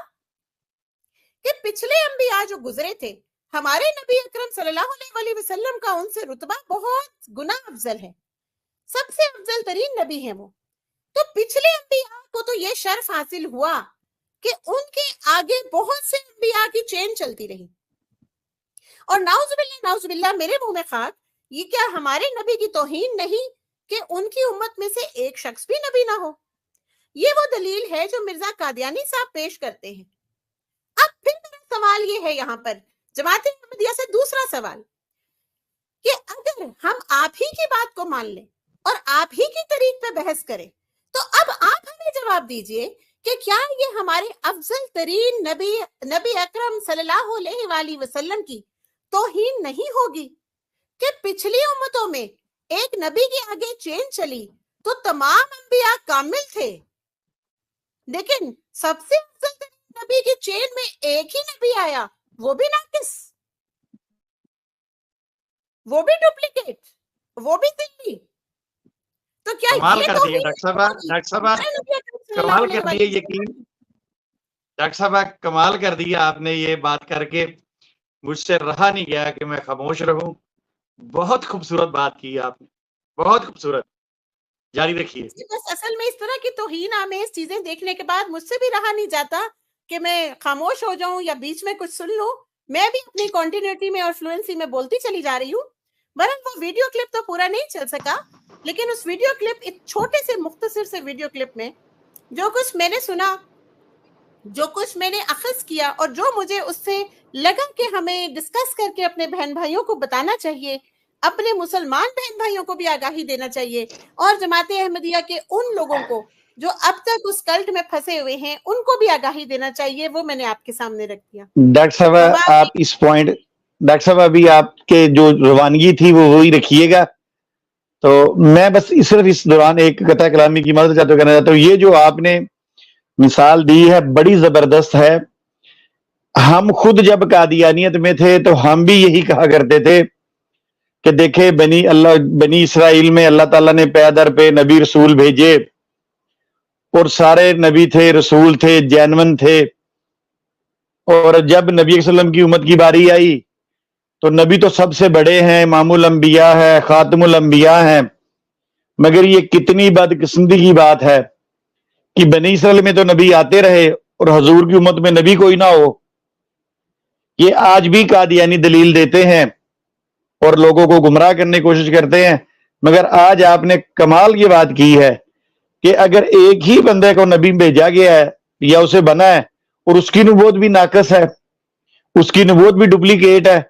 کہ پچھلے انبیاء جو گزرے تھے, ہمارے نبی اکرم صلی اللہ علیہ وآلہ وسلم کا ان سے رتبہ بہت گنا افضل ہے, سب سے افضل ترین نبی ہیں وہ. تو پچھلے انبیاء کو تو یہ شرف حاصل ہوا کہ ان کے آگے بہت سے انبیاء کی چین چلتی رہی. اور نعوذ باللہ میرے منہ میں خاک, یہ کیا ہمارے نبی کی توہین نہیں کہ ان کی امت میں سے ایک شخص بھی نبی نہ ہو؟ یہ وہ دلیل ہے جو مرزا قادیانی صاحب پیش کرتے ہیں. اب پھر میرا سوال یہ ہے یہاں پر جماعت احمدیہ سے دوسرا سوال, کہ اگر ہم آپ ہی کی بات کو مان لیں اور آپ ہی کی طریق پہ بحث کریں, تو اب آپ ہمیں جواب دیجئے کہ کیا یہ ہمارے افضل ترین نبی اکرم صلی اللہ علیہ وآلہ وسلم کی توہین نہیں ہوگی کہ پچھلی امتوں میں ایک نبی کے آگے چین چلی تو تمام انبیاء کامل تھے, لیکن سب سے افضل ترین نبی کی چین میں ایک ہی نبی آیا, وہ بھی ناقص, وہ بھی ڈپلیکیٹ, وہ بھی ذلی. تو کیا کمال یہ کر دیے ڈاکٹر صاحب کمال کر دیے, یقین ڈاکٹر صاحب کمال کر دیا آپ نے یہ بات کر کے, مجھ سے رہا نہیں گیا کہ میں خاموش رہوں. بہت خوبصورت بات کی آپ نے, بہت خوبصورت, جاری رکھیے. بس اصل میں اس طرح کی توہین آمیز چیزیں دیکھنے کے بعد مجھ سے بھی رہا نہیں جاتا کہ میں خاموش ہو جاؤں یا بیچ میں کچھ سن لوں. میں بھی اپنی کنٹینیوٹی میں اور فلوئنسی میں بولتی چلی جا رہی ہوں. بہرحال وہ ویڈیو کلپ تو پورا نہیں چل سکا, لیکن اس ویڈیو کلپ, ایک چھوٹے سے مختصر سے ویڈیو کلپ میں جو کچھ میں نے سنا, جو کچھ میں نے اخذ کیا, اور جو مجھے اس سے لگا کہ ہمیں ڈسکس کر کے اپنے بہن بھائیوں کو بتانا چاہیے, اپنے مسلمان بہن بھائیوں کو بھی آگاہی دینا چاہیے, اور جماعت احمدیہ کے ان لوگوں کو جو اب تک اس کلٹ میں پھنسے ہوئے ہیں ان کو بھی آگاہی دینا چاہیے, وہ میں نے آپ کے سامنے رکھ دیا. ڈاکٹر صاحب آپ اس پوائنٹ, ڈاکٹر صاحب ابھی آپ کے جو روانگی تھی وہ وہی رکھیے گا. تو میں بس صرف اس دوران ایک قطع کلامی کی مدد کرنا چاہتا ہوں. یہ جو آپ نے مثال دی ہے بڑی زبردست ہے. ہم خود جب قادیانیت میں تھے تو ہم بھی یہی کہا کرتے تھے کہ دیکھیں بنی اسرائیل میں اللہ تعالیٰ نے پے در پہ نبی رسول بھیجے, اور سارے نبی تھے, رسول تھے, جینون تھے, اور جب نبی صلی اللہ علیہ وسلم کی امت کی باری آئی تو نبی تو سب سے بڑے ہیں, امام الانبیاء ہے, خاتم الانبیاء ہیں, مگر یہ کتنی بدقسمتی کی بات ہے کہ بنی اسرائیل میں تو نبی آتے رہے اور حضور کی امت میں نبی کوئی نہ ہو. یہ آج بھی قادیانی دلیل دیتے ہیں اور لوگوں کو گمراہ کرنے کی کوشش کرتے ہیں, مگر آج آپ نے کمال کی بات کی ہے کہ اگر ایک ہی بندے کو نبی بھیجا گیا ہے یا اسے بنا ہے اور اس کی نبوت بھی ناقص ہے, اس کی نبوت بھی ڈپلیکیٹ ہے,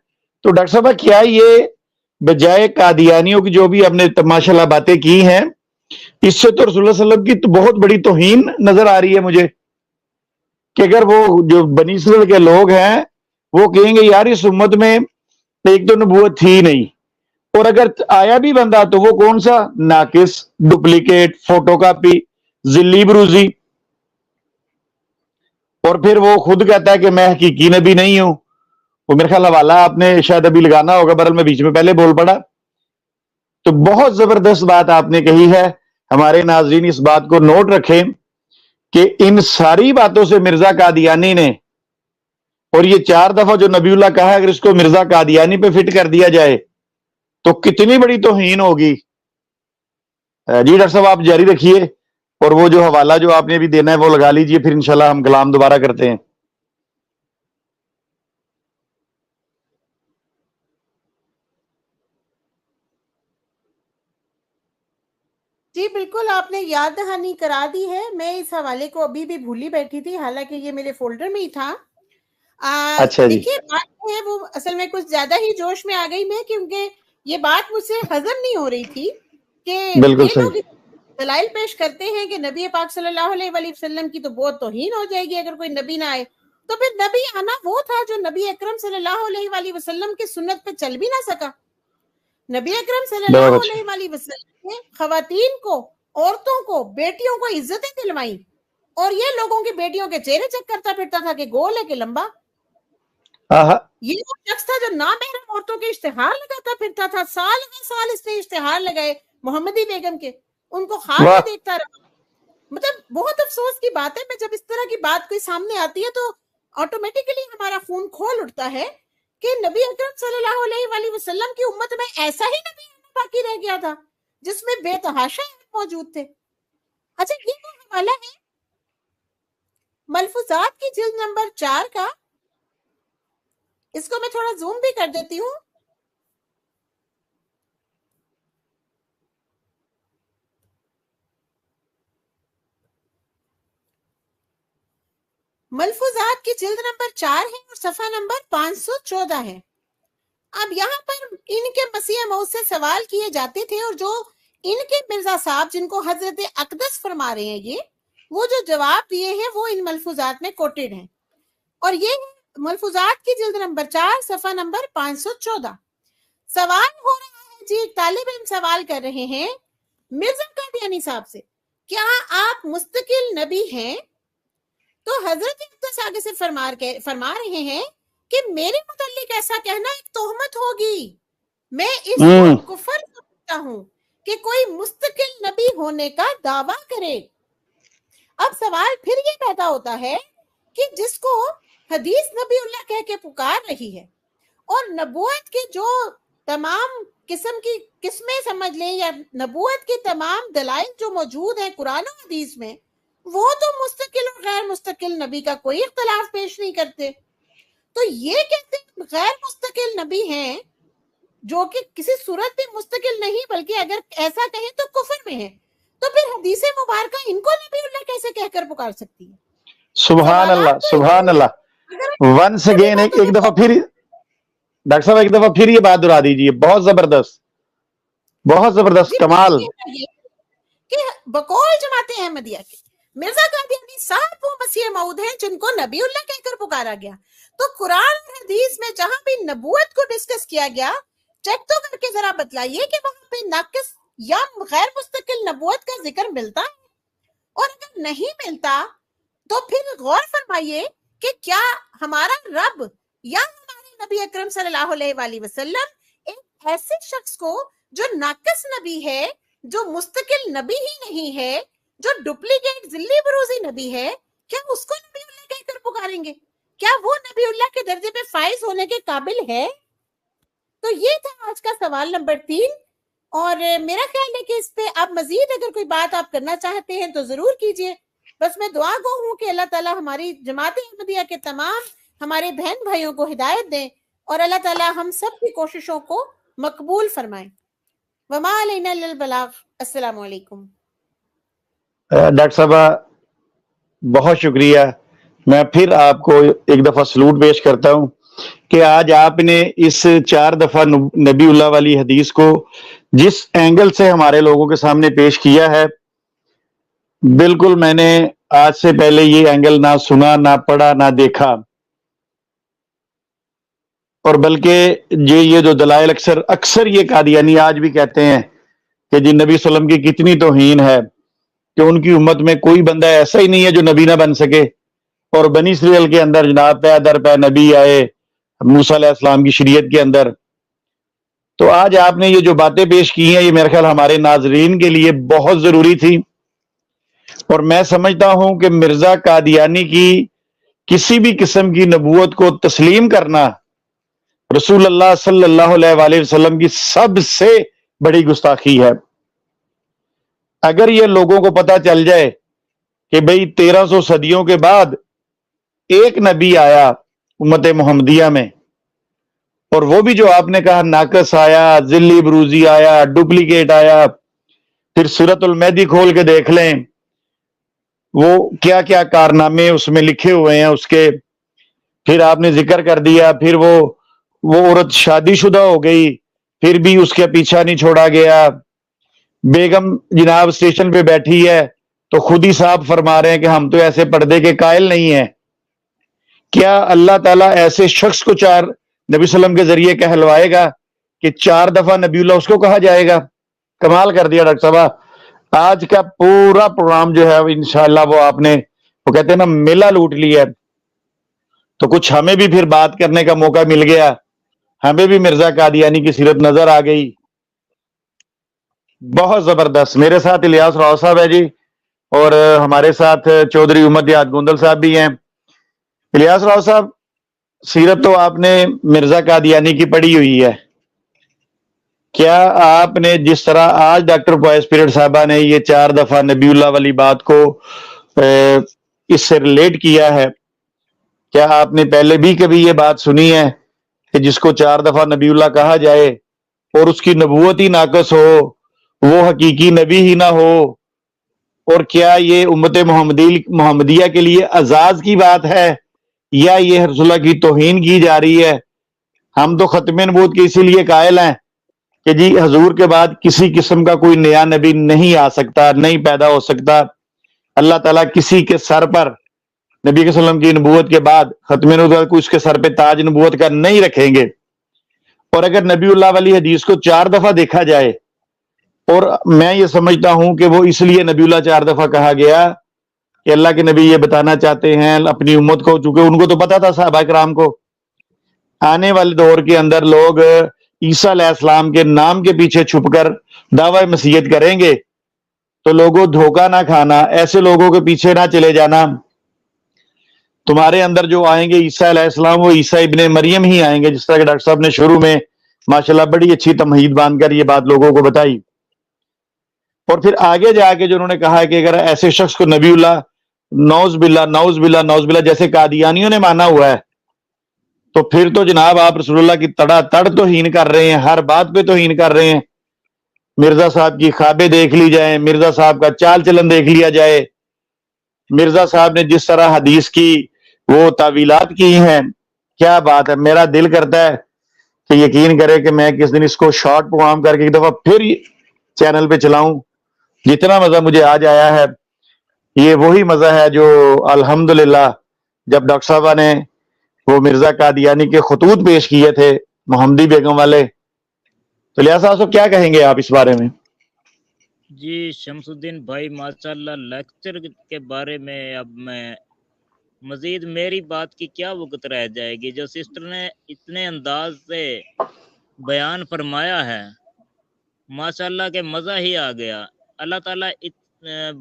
تو ڈاکٹر صاحب کیا یہ بجائے قادیانیوں کی جو بھی ہم نے ماشاء اللہ باتیں کی ہیں, اس سے تو رسول اللہ صلی اللہ علیہ وسلم کی تو بہت بڑی توہین نظر آ رہی ہے مجھے, کہ اگر وہ جو بنی اسرائیل کے لوگ ہیں وہ کہیں گے یار اس امت میں ایک تو نبوت تھی نہیں, اور اگر آیا بھی بندہ تو وہ کون سا, ناقص, ڈپلیکیٹ, فوٹو کاپی, ذلی بروزی. اور پھر وہ خود کہتا ہے کہ میں حقیقی نبی نہیں ہوں. وہ میرے خیال حوالہ آپ نے شاید ابھی لگانا ہوگا، برحال میں بیچ میں پہلے بول پڑا. تو بہت زبردست بات آپ نے کہی ہے. ہمارے ناظرین اس بات کو نوٹ رکھیں کہ ان ساری باتوں سے مرزا قادیانی نے، اور یہ 4 دفعہ جو نبی اللہ کہا ہے، اگر اس کو مرزا قادیانی پہ فٹ کر دیا جائے تو کتنی بڑی توہین ہوگی. جی ڈاکٹر صاحب آپ جاری رکھیے، اور وہ جو حوالہ جو آپ نے بھی دینا ہے وہ لگا لیجئے، پھر انشاءاللہ ہم کلام دوبارہ کرتے ہیں. جی بالکل، آپ نے یاد دہانی کرا دی ہے. میں اس حوالے کو ابھی بھی بھولی بیٹھی تھی، حالانکہ یہ میرے فولڈر میں ہی تھا. اچھا جی. دیکھیے بات ہے وہ اصل میں کچھ زیادہ ہی جوش میں آ گئی میں، کیونکہ یہ بات مجھ سے ہضم نہیں ہو رہی تھی کہ بالکل یہ لوگ صحیح. دلائل پیش کرتے ہیں کہ نبی پاک صلی اللہ علیہ وآلہ وسلم کی تو بہت توہین ہو جائے گی اگر کوئی نبی نہ آئے. تو پھر نبی آنا وہ تھا جو نبی اکرم صلی اللہ علیہ وآلہ وسلم کی سنت پہ چل بھی نہ سکا. نبی اکرم صلی اللہ بہت اچھا. علیہ وآلہ وسلم نے خواتین کو، عورتوں کو، بیٹیوں کو عزتیں دلوائیں، اور یہ لوگوں کی بیٹیوں کے چہرے چیک کرتا پھرتا تھا کہ گول ہے کہ لمبا. آہا. یہ وہ شخص تھا جو نامحرم عورتوں کے اشتہار لگاتا پھرتا تھا. سال ہر سال اس نے اشتہار لگائے محمدی بیگم کے، ان کو خواب واہ. میں دیکھتا رہا. مطلب بہت افسوس کی بات ہے، میں جب اس طرح کی بات کوئی سامنے آتی ہے تو آٹومیٹیکلی ہمارا خون کھول اٹھتا ہے کہ نبی اکرم صلی اللہ علیہ وآلہ وسلم کی امت میں ایسا ہی نبی باقی رہ گیا تھا جس میں بے تحاشا موجود تھے. اچھا یہ وہ حوالہ ہے ملفوظات کی جلد نمبر 4 کا. اس کو میں تھوڑا زوم بھی کر دیتی ہوں. ملفوظات کی جلد نمبر 4 ہے اور صفحہ نمبر 514 ہے. اب یہاں پر ان کے مسیح موعود سے سوال کیے جاتے تھے، اور جو ان کے مرزا صاحب جن کو حضرت اقدس فرما رہے ہیں، وہ جو جواب دیے ہیں وہ ان ملفوظات میں کوٹڈ ہیں. اور یہ ملفوظات کی جلد نمبر 4 صفحہ نمبر 514. سوال ہو رہا ہے، جی ایک طالب علم سوال کر رہے ہیں مرزا قادیانی صاحب سے، کیا آپ مستقل نبی ہیں؟ تو حضرت اقدس آگے سے فرما رہے ہیں کہ میرے متعلق ایسا کہنا ایک تہمت ہوگی. میں اس کو کفر سمجھتا ہوں کہ کوئی مستقل نبی ہونے کا دعویٰ کرے. اب سوال پھر یہ پیدا ہوتا ہے کہ جس کو حدیث نبی اللہ کہہ کے پکار رہی ہے، اور نبوت کے جو تمام قسم کی قسمیں سمجھ لیں یا نبوت کے تمام دلائل جو موجود ہیں قرآن و حدیث میں، وہ تو مستقل اور غیر مستقل نبی کا کوئی اختلاف پیش نہیں کرتے. تو یہ کہتے ہیں غیر مستقل نبی ہیں جو کہ کسی صورت میں مستقل نہیں، بلکہ اگر ایسا کہیں تو کفر میں ہے. تو پھر حدیث مبارکہ ان کو نبی اللہ کیسے کہہ کر پکار سکتی ہے؟ سبحان اللہ، سبحان اللہ. ونس اگین ایک دفعہ پھر ڈاکٹر صاحب ایک دفعہ پھر یہ بات دہرا دیجیے. بہت زبردست، بہت زبردست، کمال. کہ بقول جماعت احمدیہ کے مرزا قادیانی صاحب وہ مسیح موعود ہیں جن کو نبی اللہ کہہ کر پکارا گیا. تو قرآن اور حدیث میں جہاں بھی نبوت کو ڈسکس کیا گیا، چیک تو کر کے ذرا بتلائیے کہ وہاں پہ ناقص یا غیر مستقل نبوت کا ذکر ملتا ہے، اور اگر نہیں ملتا تو پھر غور فرمائیے کہ کیا ہمارا رب یا ہمارے نبی اکرم صلی اللہ علیہ وآلہ وسلم ایک ایسے شخص کو جو ناقص نبی ہے، جو مستقل نبی ہی نہیں ہے، جو ڈپلیکیٹ ذلی بروزی نبی ہے، کیا اس کو نبی اللہ کہہ کر پکاریں گے؟ کیا وہ نبی اللہ کے درجے پہ فائز ہونے کے قابل ہے؟ تو یہ تھا آج کا سوال نمبر 3. اور میرا خیال ہے کہ اس پہ آپ مزید اگر کوئی بات آپ کرنا چاہتے ہیں تو ضرور کیجئے. بس میں دعا گو ہوں کہ اللہ تعالیٰ ہماری جماعت احمدیہ کے تمام ہمارے بہن بھائیوں کو ہدایت دیں، اور اللہ تعالیٰ ہم سب کی کوششوں کو مقبول فرمائیں. وما علینا الا البلاغ. السلام علیکم. ڈاکٹر صاحبہ بہت شکریہ. میں پھر آپ کو ایک دفعہ سلوٹ پیش کرتا ہوں کہ آج آپ نے اس 4 دفعہ نبی اللہ والی حدیث کو جس اینگل سے ہمارے لوگوں کے سامنے پیش کیا ہے، بالکل میں نے آج سے پہلے یہ اینگل نہ سنا، نہ پڑھا، نہ دیکھا. اور بلکہ یہ جو دلائل اکثر یہ قادیانی آج بھی کہتے ہیں کہ جی نبی صلی اللہ علیہ وسلم کی کتنی توہین ہے کہ ان کی امت میں کوئی بندہ ایسا ہی نہیں ہے جو نبی نہ بن سکے. اور بنی اسرائیل کے اندر جناب پے در پے نبی آئے موسیٰ علیہ السلام کی شریعت کے اندر. تو آج آپ نے یہ جو باتیں پیش کی ہیں یہ میرے خیال ہمارے ناظرین کے لیے بہت ضروری تھی. اور میں سمجھتا ہوں کہ مرزا قادیانی کی کسی بھی قسم کی نبوت کو تسلیم کرنا رسول اللہ صلی اللہ علیہ وآلہ وسلم کی سب سے بڑی گستاخی ہے. اگر یہ لوگوں کو پتہ چل جائے کہ بھئی 1300 صدیوں کے بعد ایک نبی آیا امت محمدیہ میں، اور وہ بھی جو آپ نے کہا ناقص آیا، ذلی بروزی آیا، ڈپلیکیٹ آیا، پھر سورۃ المہدی کھول کے دیکھ لیں وہ کیا کیا کارنامے اس میں لکھے ہوئے ہیں اس کے. پھر آپ نے ذکر کر دیا پھر وہ عورت شادی شدہ ہو گئی، پھر بھی اس کے پیچھا نہیں چھوڑا گیا. بیگم جناب اسٹیشن پہ بیٹھی ہے تو خود ہی صاحب فرما رہے ہیں کہ ہم تو ایسے پردے کے قائل نہیں ہیں. کیا اللہ تعالیٰ ایسے شخص کو نبی صلی اللہ علیہ وسلم کے ذریعے کہلوائے گا کہ 4 دفعہ نبی اللہ اس کو کہا جائے گا؟ کمال کر دیا ڈاکٹر صاحب. آج کا پورا پروگرام جو ہے انشاءاللہ وہ آپ نے وہ کہتے ہیں نا میلہ لوٹ لیا. تو کچھ ہمیں بھی پھر بات کرنے کا موقع مل گیا، ہمیں بھی مرزا قادیانی کی سیرت نظر آ گئی. بہت زبردست. میرے ساتھ الیاس راؤ صاحب ہے جی، اور ہمارے ساتھ چودھری امت دیہات گوندل صاحب بھی ہیں. الیاس راؤ صاحب، سیرت تو آپ نے مرزا قادیانی کی پڑھی ہوئی ہے. کیا آپ نے جس طرح آج ڈاکٹر پوائس پیریڈ صاحبہ نے یہ 4 دفعہ نبی اللہ والی بات کو اس سے ریلیٹ کیا ہے، کیا آپ نے پہلے بھی کبھی یہ بات سنی ہے کہ جس کو 4 دفعہ نبی اللہ کہا جائے اور اس کی نبوت ہی ناقص ہو، وہ حقیقی نبی ہی نہ ہو؟ اور کیا یہ امت محمدیہ کے لیے اعزاز کی بات ہے یا یہ رسول اللہ کی توہین کی جا رہی ہے؟ ہم تو ختم نبوت کے اسی لیے قائل ہیں کہ جی حضور کے بعد کسی قسم کا کوئی نیا نبی نہیں آ سکتا، نہیں پیدا ہو سکتا. اللہ تعالیٰ کسی کے سر پر نبی کے وسلم کی نبوت کے بعد ختم نبوت کو اس کے سر پہ تاج نبوت کا نہیں رکھیں گے. اور اگر نبی اللہ والی حدیث کو 4 دفعہ دیکھا جائے، اور میں یہ سمجھتا ہوں کہ وہ اس لیے نبی اللہ 4 دفعہ کہا گیا کہ اللہ کے نبی یہ بتانا چاہتے ہیں اپنی امت کو، چونکہ ان کو تو پتا تھا صحابہ کرام کو آنے والے دور کے اندر لوگ عیسیٰ علیہ السلام کے نام کے پیچھے چھپ کر دعوی مسیحیت کریں گے، تو لوگوں دھوکہ نہ کھانا، ایسے لوگوں کے پیچھے نہ چلے جانا. تمہارے اندر جو آئیں گے عیسیٰ علیہ السلام وہ عیسیٰ ابن مریم ہی آئیں گے، جس طرح کہ ڈاکٹر صاحب نے شروع میں ماشاءاللہ بڑی اچھی تمہید باندھ کر یہ بات لوگوں کو بتائی. اور پھر آگے جا کے جو انہوں نے کہا کہ اگر ایسے شخص کو نبی اللہ نعوذ باللہ نعوذ باللہ نعوذ باللہ جیسے قادیانیوں نے مانا ہوا ہے، تو پھر تو جناب آپ رسول اللہ کی تڑا تڑ توہین کر رہے ہیں، ہر بات پہ توہین کر رہے ہیں. مرزا صاحب کی خوابیں دیکھ لی جائیں، مرزا صاحب کا چال چلن دیکھ لیا جائے، مرزا صاحب نے جس طرح حدیث کی وہ تعویلات کی ہیں، کیا بات ہے. میرا دل کرتا ہے کہ یقین کرے کہ میں کس دن اس کو شارٹ پروگرام کر کے ایک دفعہ پھر چینل پہ چلاؤں. جتنا مزہ مجھے آج آیا ہے یہ وہی مزہ ہے جو الحمدللہ جب ڈاکٹر صاحبہ نے وہ مرزا قادیانی کے خطوط پیش کیے تھے محمدی بیگم والے. تو لہٰذا صاحب کیا کہیں گے آپ اس بارے میں؟ جی شمس الدین بھائی ماشاءاللہ لیکچر کے بارے میں اب میں مزید میری بات کی کیا وقت رہ جائے گی. جو سسٹر نے اتنے انداز سے بیان فرمایا ہے ماشاءاللہ کہ مزہ ہی آ گیا. اللہ تعالیٰ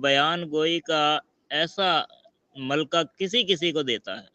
بیان گوئی کا ایسا ملکہ کسی کو دیتا ہے.